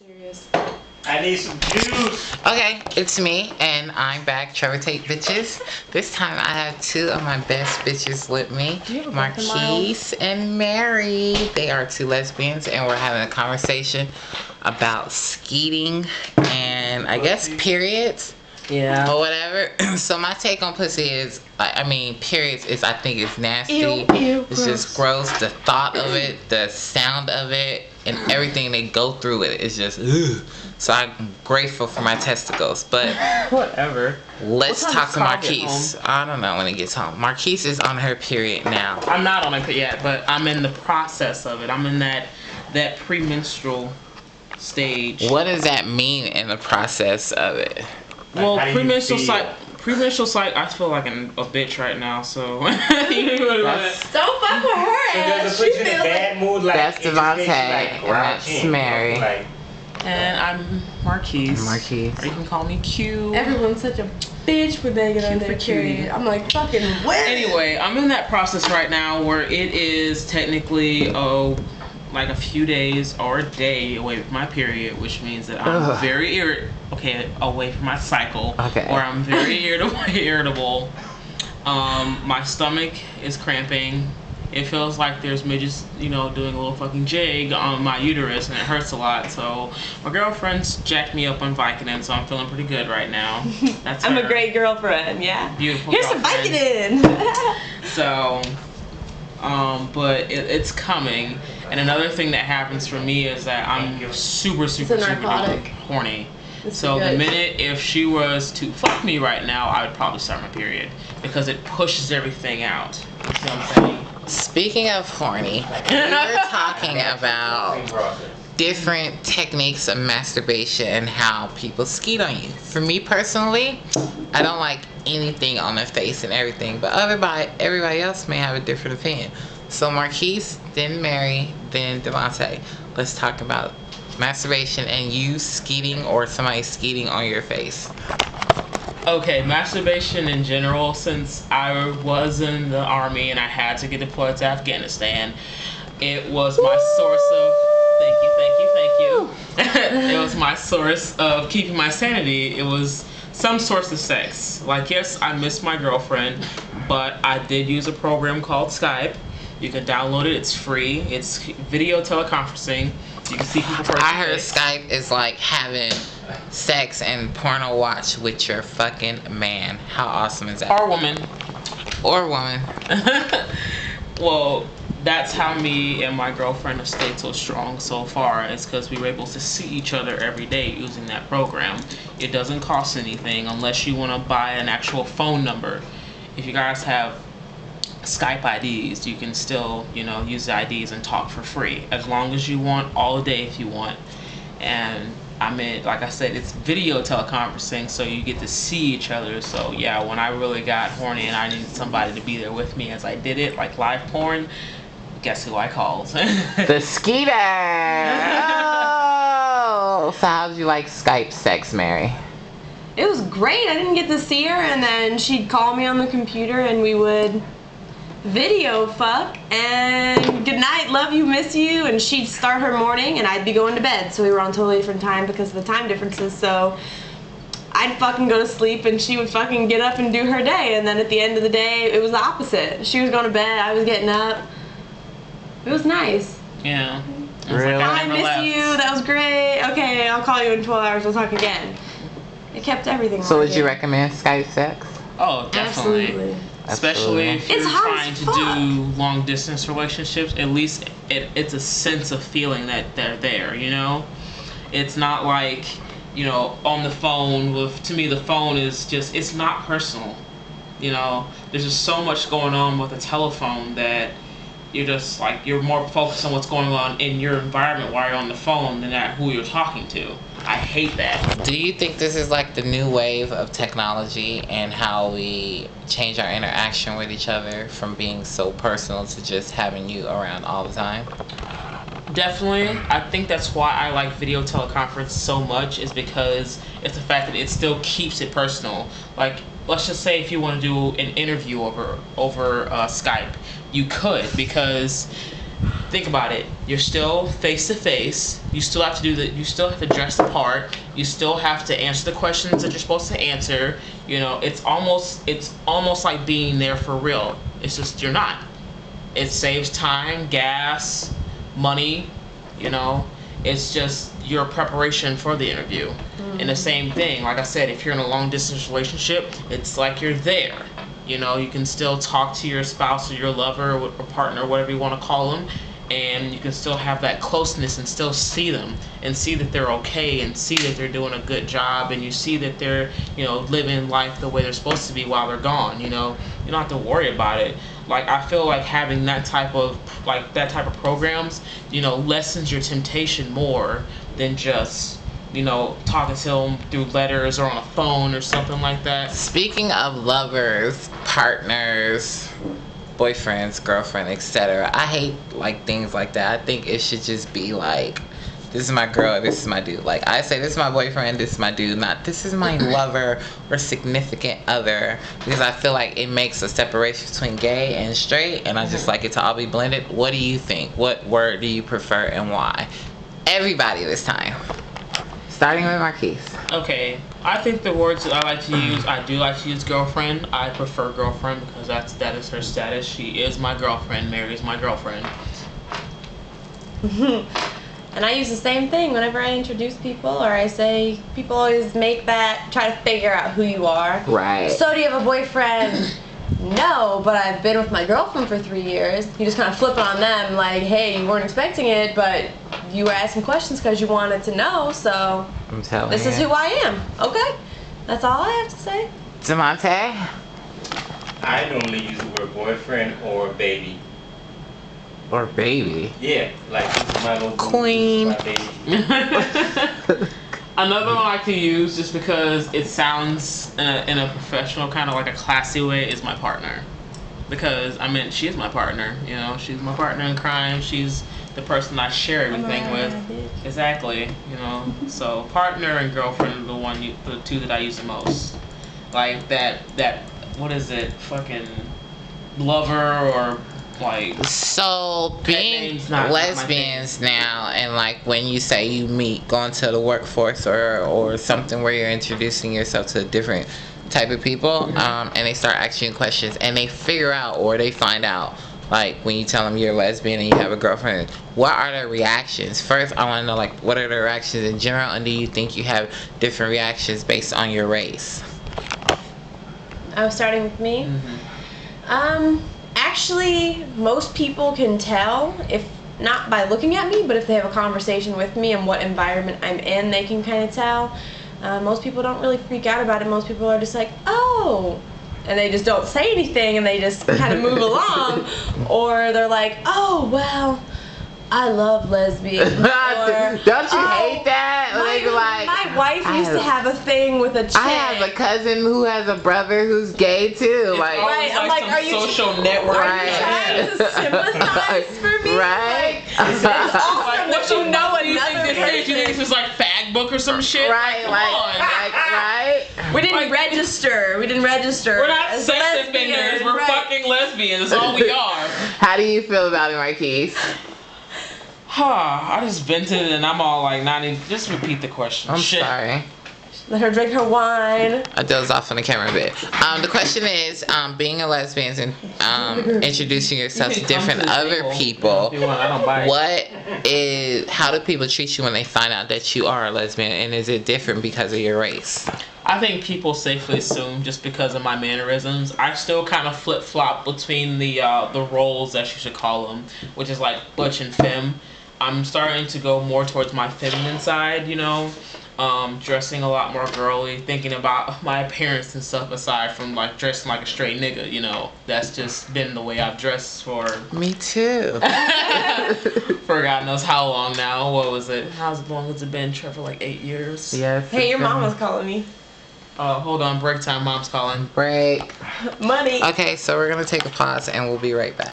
Serious. I need some juice. Okay, it's me, and I'm back, Trevor Tate bitches. This time I have two of my best bitches with me, Marquise and Mary. They are two lesbians, and we're having a conversation about skeeting and I guess periods. Yeah. Or whatever. So my take on pussy is, periods is, I think it's nasty. Ew, it's just gross. The thought of it, the sound of it, and everything they go through it is just, ugh. So I'm grateful for my testicles. But whatever. Let's What time talk does to Carl get Marquise. home? I don't know when he gets home. Marquise is on her period now. I'm not on it yet, but I'm in the process of it. I'm in that premenstrual stage. What does that mean in the process of it? Well, How do you premenstrual feel? premenstrual cycle. I feel like a bitch right now, so. Don't fuck with her Does ass. it put She you in a feels like bad mood? Like, That's it just Devontae, makes you, and grouchy that's and, Mary. Like, And I'm Marquise. Marquise. Or you can call me Q. everyone's such a bitch for begging on Cute their for cutie. period. I'm like, fucking what? Anyway, I'm in that process right now where it is technically like a few days or a day away from my period, which means that I'm Ugh. very away from my cycle. Okay. Or I'm very irritable. My stomach is cramping. It feels like there's midgets, doing a little fucking jig on my uterus, and it hurts a lot. So my girlfriend's jacked me up on Vicodin, so I'm feeling pretty good right now. That's I'm her. a great girlfriend, yeah. Beautiful Here's some girlfriend. Vicodin. So, but it's coming. And another thing that happens for me is that I'm super narcotic. horny. It's So the good. minute if she was to fuck me right now, I would probably start my period because it pushes everything out. You see what I'm saying? Speaking of horny, we were talking about different techniques of masturbation and how people skeet on you. For me personally, I don't like anything on their face and everything, but everybody else may have a different opinion. So Marquise, then Mary, then Devontae. Let's talk about masturbation and you skeeting or somebody skeeting on your face. Okay, masturbation in general, since I was in the army and I had to get deployed to Afghanistan, it was my source of thank you. It was my source of keeping my sanity. It was some source of sex. Like, yes, I miss my girlfriend, but I did use a program called Skype. You can download it, it's free. It's video teleconferencing. You can see people first. I heard Skype is like having sex and porno watch with your fucking man. How awesome is that? Or woman. Or woman. Well, that's how me and my girlfriend have stayed so strong so far. It's because we were able to see each other every day using that program. It doesn't cost anything unless you want to buy an actual phone number. If you guys have Skype IDs, you can still, use the IDs and talk for free as long as you want, all day if you want. And like I said, it's video teleconferencing, so you get to see each other. So yeah, when I really got horny and I needed somebody to be there with me as I did it, like live porn, guess who I called? The skeeter! Oh! So how did you like Skype sex, Mary? It was great. I didn't get to see her, and then she'd call me on the computer, and we would video fuck, and good night, love you, miss you, and she'd start her morning, and I'd be going to bed. So we were on totally different time because of the time differences. So I'd fucking go to sleep, and she would fucking get up and do her day, and then at the end of the day, it was the opposite. She was going to bed, I was getting up. It was nice. Yeah. It's Really? like I never miss left. you. That was great. Okay, I'll call you in 12 hours. We'll talk again. It kept everything. So would you organic. recommend Skype sex? Oh, definitely. Absolutely. Especially if you're It's hard trying as to fuck. do long distance relationships, at least it's a sense of feeling that they're there, It's not like, on the phone to me the phone is just, it's not personal. There's just so much going on with a telephone that you're just like, you're more focused on what's going on in your environment while you're on the phone than at who you're talking to. I hate that. Do you think this is like the new wave of technology and how we change our interaction with each other from being so personal to just having you around all the time? Definitely. I think that's why I like video teleconference so much, is because it's the fact that it still keeps it personal. Like, let's just say if you want to do an interview over Skype, you could, because think about it. You're still face to face. You still have to you still have to dress the part. You still have to answer the questions that you're supposed to answer. You know, it's almost like being there for real. It's just you're not. It saves time, gas, money, you know. It's just your preparation for the interview. And the same thing, like I said, if you're in a long distance relationship, it's like you're there. You know, you can still talk to your spouse or your lover or partner, whatever you want to call them, and you can still have that closeness and still see them and see that they're okay and see that they're doing a good job, and you see that they're, you know, living life the way they're supposed to be while they're gone. You know, you don't have to worry about it. Like, I feel like having that type of programs, you know, lessens your temptation more than just, you know, talking to them through letters or on a phone or something like that. Speaking of lovers, partners, boyfriends, girlfriend, etc., I hate like things like that. I think it should just be like, this is my girl, this is my dude. Like, I say this is my boyfriend, this is my dude, not this is my lover or significant other, because I feel like it makes a separation between gay and straight, and I just like it to all be blended. What do you think? What word do you prefer and why? Everybody this time. Starting with Marquise. Okay, I think the words that I like to use, I do like to use girlfriend. I prefer girlfriend because that is her status. She is my girlfriend. Mary is my girlfriend. And I use the same thing whenever I introduce people, or I say, people always make that, try to figure out who you are. Right. So do you have a boyfriend? No, but I've been with my girlfriend for 3 years. You just kind of flip it on them like, hey, you weren't expecting it, but you were asking questions because you wanted to know, so I'm telling this you. is who I am. Okay? That's all I have to say. Demonte? I normally use the word boyfriend or baby. Or baby. Yeah, like this is my little boo, Queen. this is my baby. Another one I like to use, just because it sounds in a professional kind of like a classy way, is my partner. Because, I mean, she is my partner, you know. She's my partner in crime. She's the person I share everything with. Exactly, you know. So, partner and girlfriend are the two that I use the most. Like that, what is it? Fucking lover or like. So being name's not lesbians now, and like when you say you meet going to the workforce or something where you're introducing yourself to a different type of people, and they start asking you questions and they figure out or they find out, like when you tell them you're lesbian and you have a girlfriend, what are their reactions? First, I want to know, like, what are their reactions in general, and do you think you have different reactions based on your race? Oh, starting with me? Actually, most people can tell, if not by looking at me, but if they have a conversation with me and what environment I'm in, they can kind of tell. Most people don't really freak out about it. Most people are just like, oh, and they just don't say anything and they just kind of move along. Or they're like, oh, well, I love lesbians. Or, Don't you hate that? My wife used to have a thing with a chick. I have a cousin who has a brother who's gay too. Like, Right, I'm like, some are you social network? Are you trying to sympathize for me? right? It's awesome What that you know do you think another this is? You think this is like fag book or some shit? Right, Come like, on. right? We didn't register. We didn't register. We're not as sex lesbians, offenders. We're right. fucking lesbians. That's all we are. How do you feel about it, Marquise? I just vented and I'm all like, just repeat the question. I'm Shit. sorry. Let her drink her wine. I dozed off on the camera a bit. The question is, being a lesbian and introducing yourself to different other people, I don't bite. how do people treat you when they find out that you are a lesbian, and is it different because of your race? I think people safely assume just because of my mannerisms. I still kind of flip-flop between the roles, that you should call them, which is like butch and femme. I'm starting to go more towards my feminine side, you know, dressing a lot more girly, thinking about my appearance and stuff aside from like dressing like a straight nigga, you know. That's just been the way I've dressed for Me too. for God knows how long now. What was it? How long has it been, Trevor? Like 8 years? Yes. Hey, your mom was calling me. Hold on, break time. Mom's calling. Break. Money. Okay, so we're gonna take a pause and we'll be right back.